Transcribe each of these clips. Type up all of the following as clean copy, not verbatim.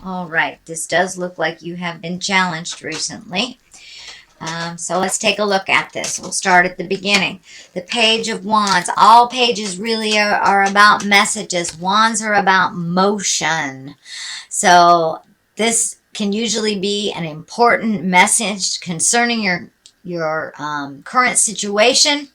All right, this does look like you have been challenged recently. So let's take a look at this. We'll start at the beginning. The Page of Wands. All pages really are about messages. Wands are about motion. So this can usually be an important message concerning your current situation.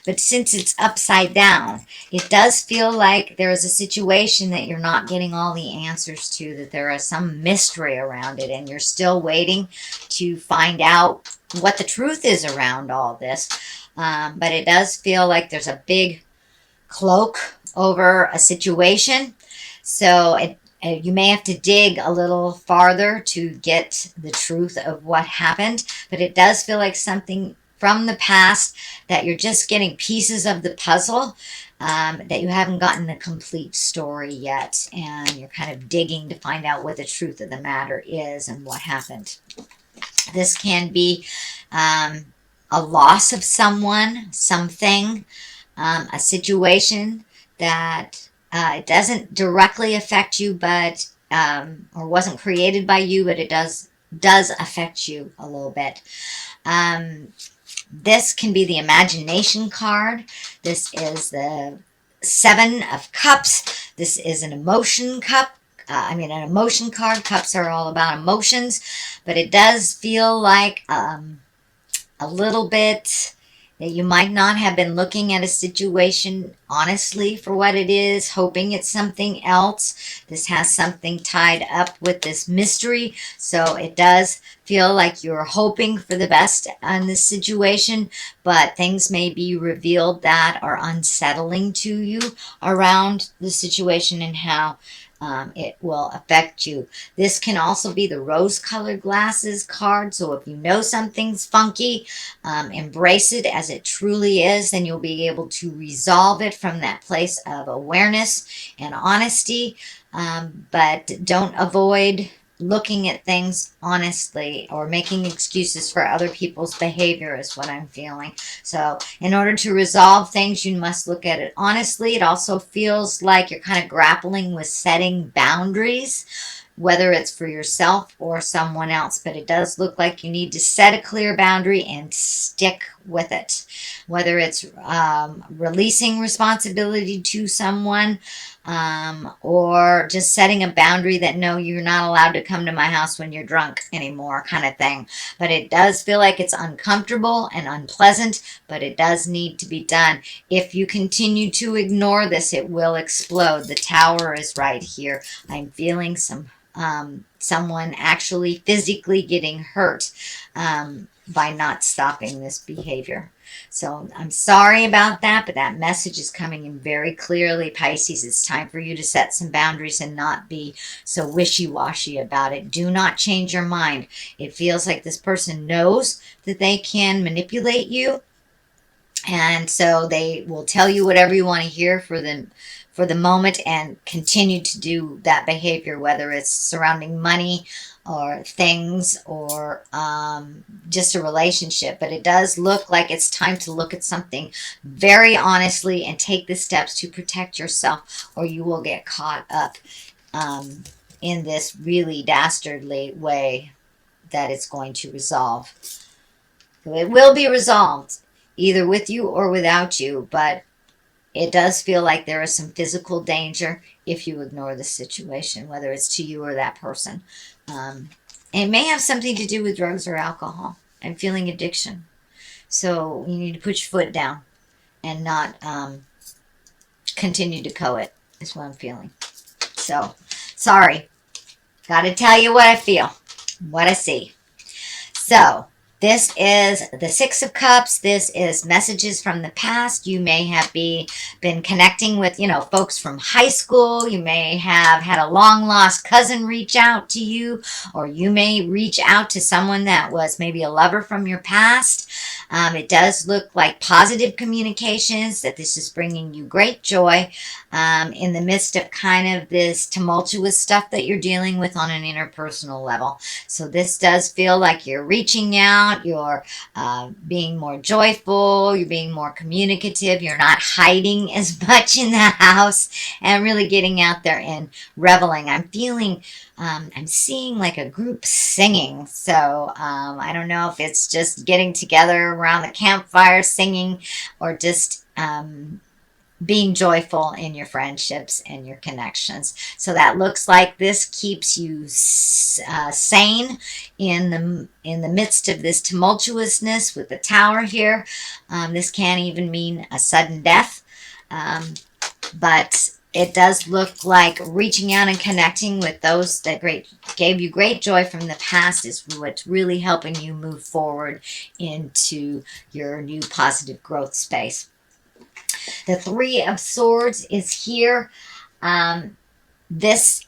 But since it's upside down, it does feel like there is a situation that you're not getting all the answers to, that there is some mystery around it, and you're still waiting to find out what the truth is around all this. But it does feel like there's a big cloak over a situation. So you may have to dig a little farther to get the truth of what happened. But it does feel like something from the past that you're just getting pieces of the puzzle, that you haven't gotten the complete story yet, and you're kind of digging to find out what the truth of the matter is and what happened. This can be a loss of someone, something, a situation that it doesn't directly affect you, but or wasn't created by you, but it does affect you a little bit. This can be the imagination card. This is the Seven of Cups. This is an emotion cup. An emotion card. Cups are all about emotions, but it does feel like a little bit that you might not have been looking at a situation honestly for what it is, hoping it's something else. This has something tied up with this mystery, so it does feel like you're hoping for the best on this situation, but things may be revealed that are unsettling to you around the situation and how it will affect you. This can also be the rose-colored glasses card. So if you know something's funky, embrace it as it truly is, then you'll be able to resolve it from that place of awareness and honesty. But don't avoid looking at things honestly or making excuses for other people's behavior is what I'm feeling. So in order to resolve things, you must look at it honestly. It also feels like you're kind of grappling with setting boundaries, whether it's for yourself or someone else, but it does look like you need to set a clear boundary and stick with it. Whether it's releasing responsibility to someone, or just setting a boundary that no, you're not allowed to come to my house when you're drunk anymore, kind of thing. But it does feel like it's uncomfortable and unpleasant, but it does need to be done. If you continue to ignore this, it will explode. The Tower is right here. I'm feeling someone actually physically getting hurt by not stopping this behavior. So I'm sorry about that, but that message is coming in very clearly, Pisces. It's time for you to set some boundaries and not be so wishy-washy about it. Do not change your mind. It feels like this person knows that they can manipulate you, and so they will tell you whatever you want to hear for the moment and continue to do that behavior, whether it's surrounding money or things or just a relationship. But it does look like it's time to look at something very honestly and take the steps to protect yourself, or you will get caught up in this really dastardly way that it's going to resolve. It will be resolved, either with you or without you, but it does feel like there is some physical danger if you ignore the situation, whether it's to you or that person. It may have something to do with drugs or alcohol and feeling addiction. So you need to put your foot down and not continue to covet, is what I'm feeling. So, sorry. Got to tell you what I feel, what I see. So, this is the Six of Cups. This is messages from the past. You may have been connecting with, folks from high school. You may have had a long-lost cousin reach out to you, or you may reach out to someone that was maybe a lover from your past. It does look like positive communications, that this is bringing you great joy. in the midst of kind of this tumultuous stuff that you're dealing with on an interpersonal level. So this does feel like you're reaching out, you're being more joyful, you're being more communicative, you're not hiding as much in the house, and really getting out there and reveling. I'm feeling, I'm seeing like a group singing. So I don't know if it's just getting together around the campfire singing, or just being joyful in your friendships and your connections. So that looks like this keeps you sane in the midst of this tumultuousness with the Tower here. This can even mean a sudden death, but it does look like reaching out and connecting with those that gave you great joy from the past is what's really helping you move forward into your new positive growth space. The Three of Swords is here. This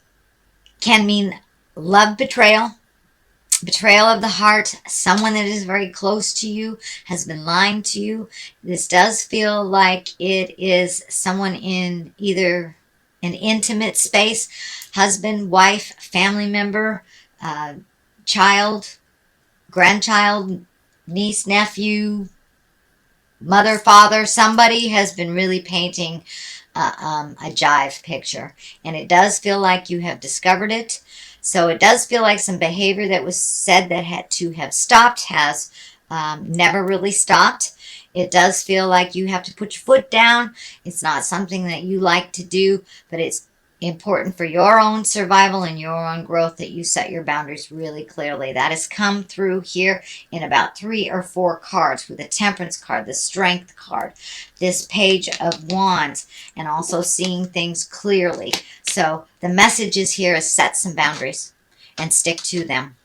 can mean love betrayal, betrayal of the heart. Someone that is very close to you has been lying to you. This does feel like it is someone in either an intimate space, husband, wife, family member, child, grandchild, niece, nephew, mother, father. Somebody has been really painting a jive picture, and it does feel like you have discovered it. So it does feel like some behavior that was said that had to have stopped has never really stopped. It does feel like you have to put your foot down. It's not something that you like to do, but it's important for your own survival and your own growth that you set your boundaries really clearly. That has come through here in about 3 or 4 cards, with the Temperance card, the Strength card, this Page of Wands, and also seeing things clearly. So the message is here is set some boundaries and stick to them.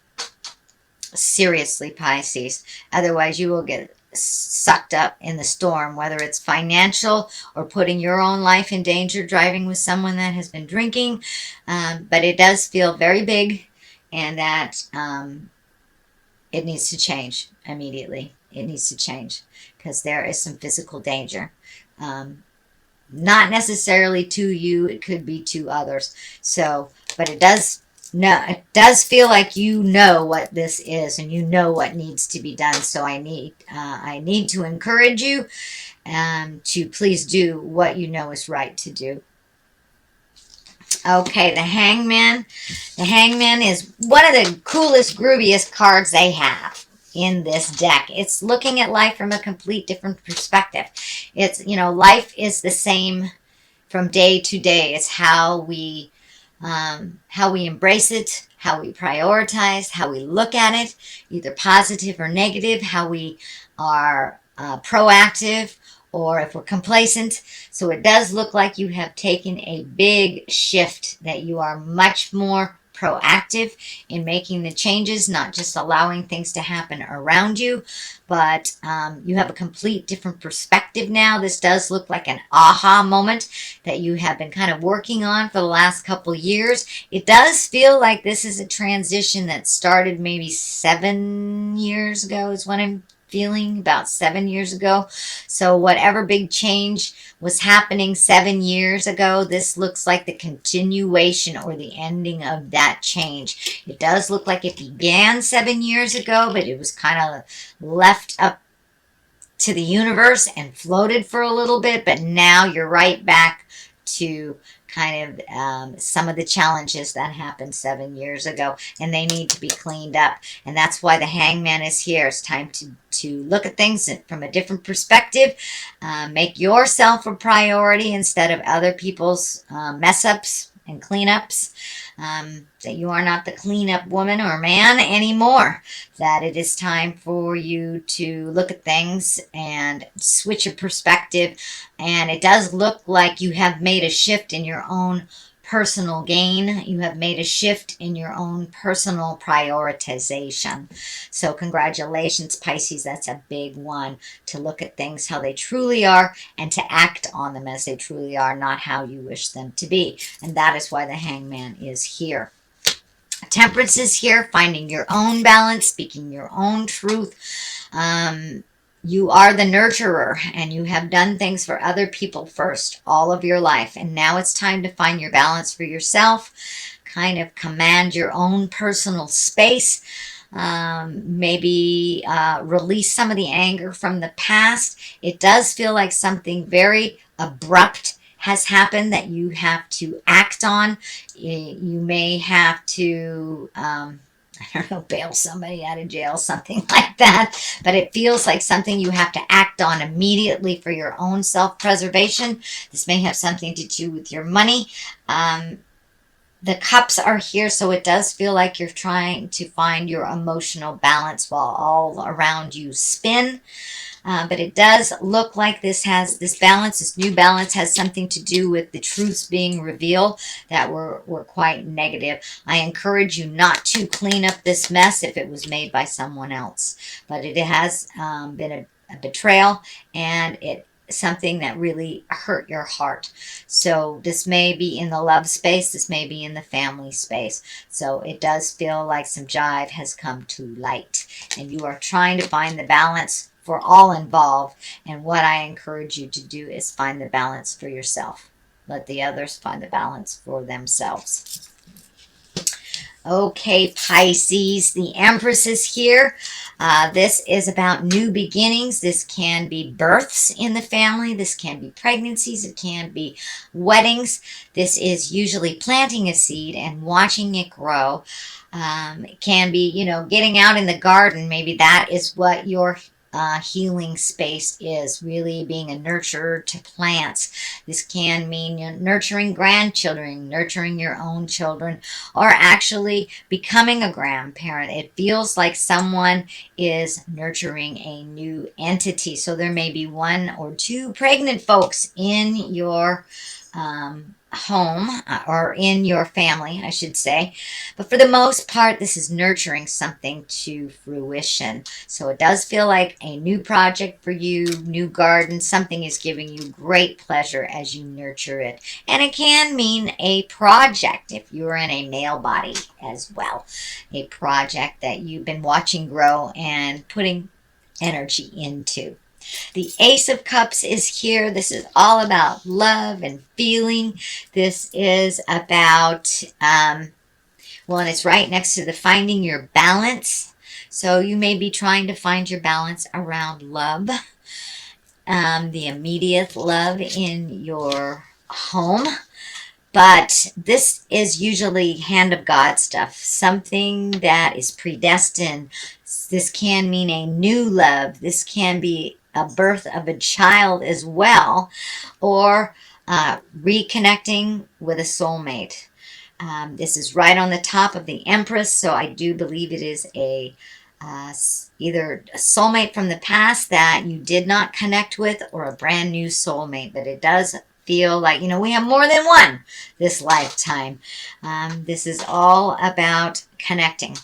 Seriously, Pisces. Otherwise you will get sucked up in the storm, whether it's financial or putting your own life in danger, driving with someone that has been drinking. But it does feel very big, and that it needs to change immediately. It needs to change because there is some physical danger. Not necessarily to you, it could be to others. So, but it does feel like you know what this is, and you know what needs to be done. So I need to encourage you to please do what you know is right to do. Okay, the Hangman. The Hangman is one of the coolest, grooviest cards they have in this deck. It's looking at life from a complete different perspective. It's, life is the same from day to day. It's how we embrace it, how we prioritize, how we look at it, either positive or negative, how we are proactive, or if we're complacent. So it does look like you have taken a big shift, that you are much more proactive in making the changes, not just allowing things to happen around you, but you have a complete different perspective now. This does look like an aha moment that you have been kind of working on for the last couple years. It does feel like this is a transition that started maybe 7 years ago is what I'm feeling, about 7 years ago. So whatever big change was happening 7 years ago, this looks like the continuation or the ending of that change. It does look like it began 7 years ago, but it was kind of left up to the universe and floated for a little bit, but now you're right back to kind of some of the challenges that happened 7 years ago, and they need to be cleaned up. And that's why the Hangman is here. It's time to look at things from a different perspective. Make yourself a priority instead of other people's mess-ups and cleanups. That you are not the cleanup woman or man anymore. That it is time for you to look at things and switch your perspective. And it does look like you have made a shift in your own personal gain. You have made a shift in your own personal prioritization. So congratulations, Pisces. That's a big one, to look at things how they truly are and to act on them as they truly are, not how you wish them to be. And that is why the Hangman is here. Temperance is here, finding your own balance, speaking your own truth, You are the nurturer, and you have done things for other people first all of your life. And now it's time to find your balance for yourself, kind of command your own personal space. Maybe release some of the anger from the past. It does feel like something very abrupt has happened that you have to act on. You may have to, I don't know, bail somebody out of jail, something like that. But it feels like something you have to act on immediately for your own self-preservation. This may have something to do with your money. The cups are here, so it does feel like you're trying to find your emotional balance while all around you spin. But it does look like this balance, this new balance has something to do with the truths being revealed that were quite negative. I encourage you not to clean up this mess if it was made by someone else. But it has been a betrayal, and it something that really hurt your heart. So this may be in the love space, this may be in the family space. So it does feel like some jive has come to light, and you are trying to find the balance for all involved. And what I encourage you to do is find the balance for yourself. Let the others find the balance for themselves. Okay, Pisces, the Empress is here. This is about new beginnings. This can be births in the family. This can be pregnancies. It can be weddings. This is usually planting a seed and watching it grow. It can be, getting out in the garden. Maybe that is what your healing space is, really being a nurturer to plants. This can mean nurturing grandchildren, nurturing your own children, or actually becoming a grandparent. It feels like someone is nurturing a new entity. So there may be 1 or 2 pregnant folks in your home, or in your family, I should say. But for the most part, this is nurturing something to fruition. So it does feel like a new project for you, new garden. Something is giving you great pleasure as you nurture it. And it can mean a project if you're in a male body as well. A project that you've been watching grow and putting energy into. The Ace of Cups is here. This is all about love and feeling. This is about, and it's right next to the finding your balance. So you may be trying to find your balance around love, the immediate love in your home. But this is usually hand of God stuff, something that is predestined. This can mean a new love. This can be a birth of a child as well, or reconnecting with a soulmate. This is right on the top of the Empress, so I do believe it is either a soulmate from the past that you did not connect with, or a brand new soulmate. But it does feel like, we have more than one this lifetime. This is all about connecting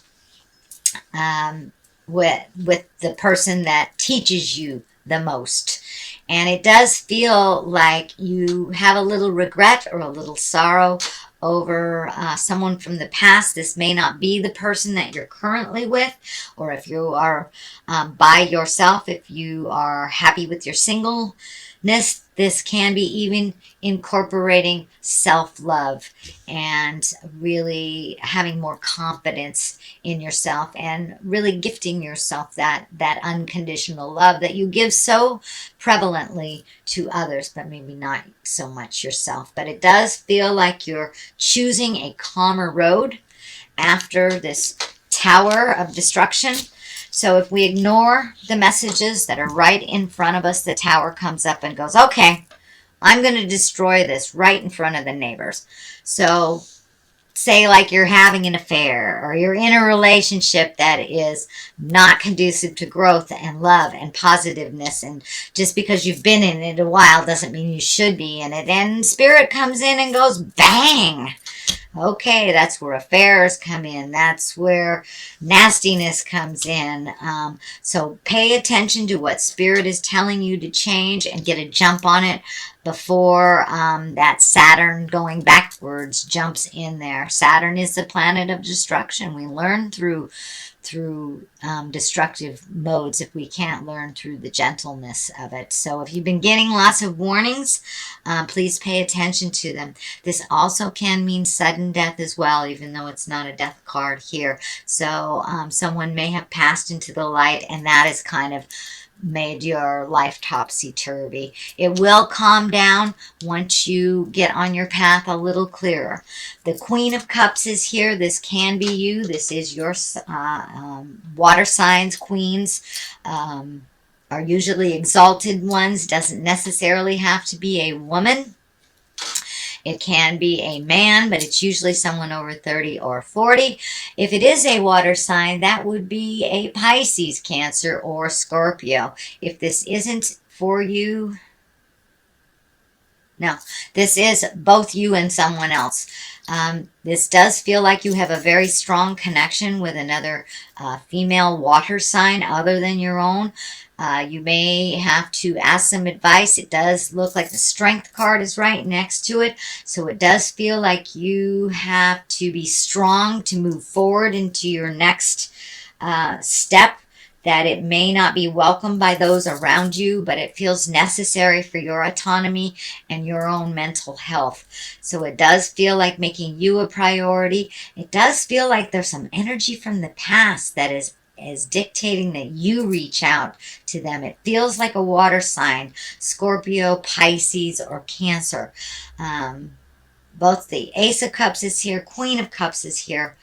with the person that teaches you the most. And it does feel like you have a little regret or a little sorrow over someone from the past. This may not be the person that you're currently with, or if you are by yourself, if you are happy with your singleness, this can be even incorporating self-love and really having more confidence in yourself, and really gifting yourself that unconditional love that you give so prevalently to others, but maybe not so much yourself. But it does feel like you're choosing a calmer road after this tower of destruction. So if we ignore the messages that are right in front of us, the tower comes up and goes, okay, I'm going to destroy this right in front of the neighbors. So say like you're having an affair, or you're in a relationship that is not conducive to growth and love and positiveness, and just because you've been in it a while doesn't mean you should be in it. And spirit comes in and goes bang. Okay, that's where affairs come in. That's where nastiness comes in. So pay attention to what Spirit is telling you to change, and get a jump on it before that Saturn going backwards jumps in there. Saturn is the planet of destruction. We learn through through destructive modes if we can't learn through the gentleness of it. So if you've been getting lots of warnings, please pay attention to them. This also can mean sudden death as well, even though it's not a death card here. So someone may have passed into the light, and that is kind of made your life topsy-turvy. It will calm down once you get on your path a little clearer. The Queen of Cups is here. This can be you. This is your water signs. Queens are usually exalted ones. Doesn't necessarily have to be a woman. It can be a man, but it's usually someone over 30 or 40. If it is a water sign, that would be a Pisces, Cancer, or Scorpio. If this isn't for you, no, this is both you and someone else. This does feel like you have a very strong connection with another female water sign other than your own. You may have to ask some advice. It does look like the Strength card is right next to it. So it does feel like you have to be strong to move forward into your next step, that it may not be welcomed by those around you, but it feels necessary for your autonomy and your own mental health. So it does feel like making you a priority. It does feel like there's some energy from the past that is dictating that you reach out to them. It feels like a water sign, Scorpio, Pisces, or Cancer. Both the Ace of Cups is here, Queen of Cups is here.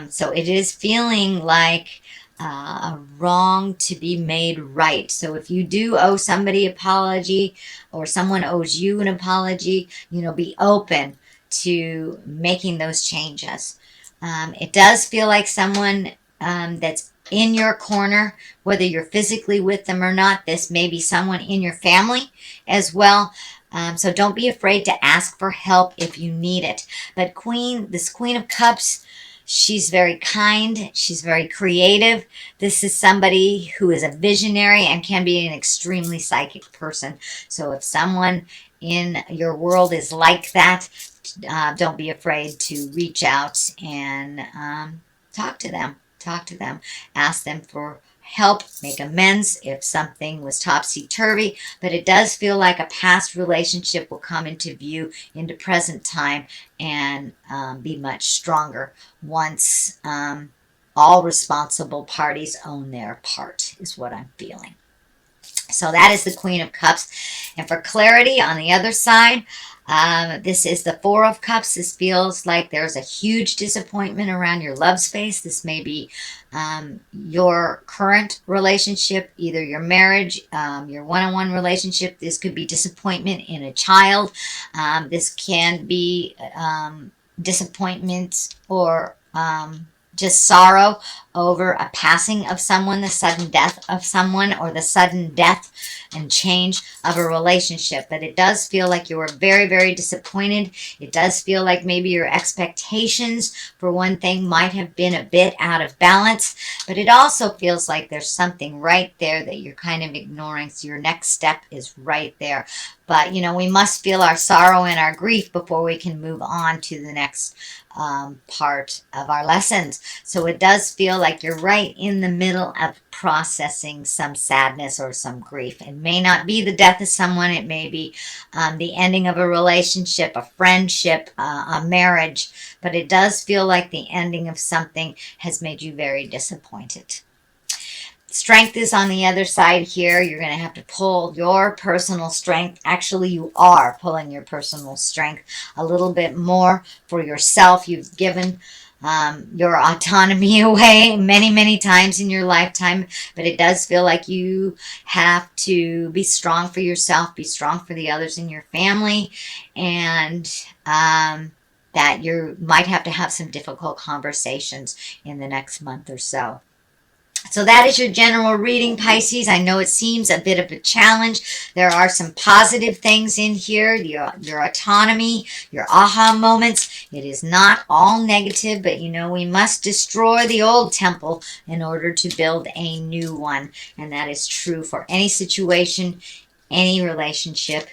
So it is feeling like a wrong to be made right. So if you do owe somebody an apology, or someone owes you an apology, be open to making those changes. It does feel like someone that's in your corner, whether you're physically with them or not. This may be someone in your family as well. So don't be afraid to ask for help if you need it. But this Queen of Cups, she's very kind. She's very creative. This is somebody who is a visionary and can be an extremely psychic person. So if someone in your world is like that, don't be afraid to reach out and talk to them. Ask them for help, make amends if something was topsy-turvy. But it does feel like a past relationship will come into view into present time and be much stronger once all responsible parties own their part, is what I'm feeling. So that is the Queen of Cups. And for clarity on the other side, this is the Four of Cups. This feels like there's a huge disappointment around your love space. This may be your current relationship, either your marriage, your one-on-one relationship. This could be disappointment in a child. This can be disappointment or just sorrow over a passing of someone, the sudden death of someone, or the sudden death and change of a relationship. But it does feel like you were very, very disappointed. It does feel like maybe your expectations for one thing might have been a bit out of balance. But it also feels like there's something right there that you're kind of ignoring. So your next step is right there. But, we must feel our sorrow and our grief before we can move on to the next part of our lessons. So it does feel like you're right in the middle of processing some sadness or some grief. It may not be the death of someone. It may be the ending of a relationship, a friendship, a marriage. But it does feel like the ending of something has made you very disappointed. Strength is on the other side here. You're going to have to pull your personal strength. Actually, you are pulling your personal strength a little bit more for yourself. You've given your autonomy away many, many times in your lifetime, but it does feel like you have to be strong for yourself, be strong for the others in your family, and that you might have to have some difficult conversations in the next month or so. So that is your general reading, Pisces. I know it seems a bit of a challenge. There are some positive things in here. Your autonomy, your aha moments. It is not all negative, but we must destroy the old temple in order to build a new one. And that is true for any situation, any relationship.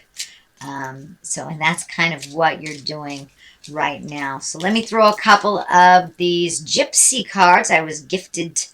And that's kind of what you're doing right now. So let me throw a couple of these gypsy cards. I was gifted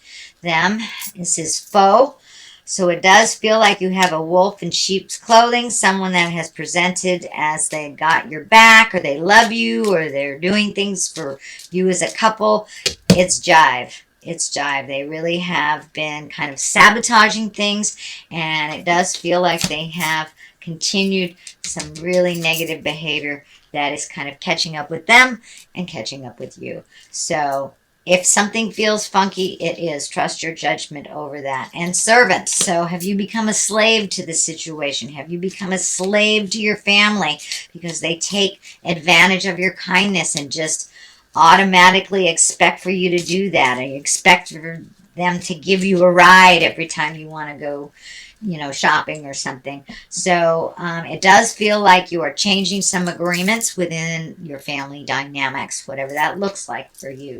them. This is faux. So it does feel like you have a wolf in sheep's clothing, someone that has presented as they got your back, or they love you, or they're doing things for you as a couple. It's jive. It's jive. They really have been kind of sabotaging things, and it does feel like they have continued some really negative behavior that is kind of catching up with them and catching up with you. So if something feels funky, it is. Trust your judgment over that. And servant. So have you become a slave to the situation? Have you become a slave to your family because they take advantage of your kindness and just automatically expect for you to do that? Or you expect for them to give you a ride every time you want to go, shopping or something. So it does feel like you are changing some agreements within your family dynamics, whatever that looks like for you.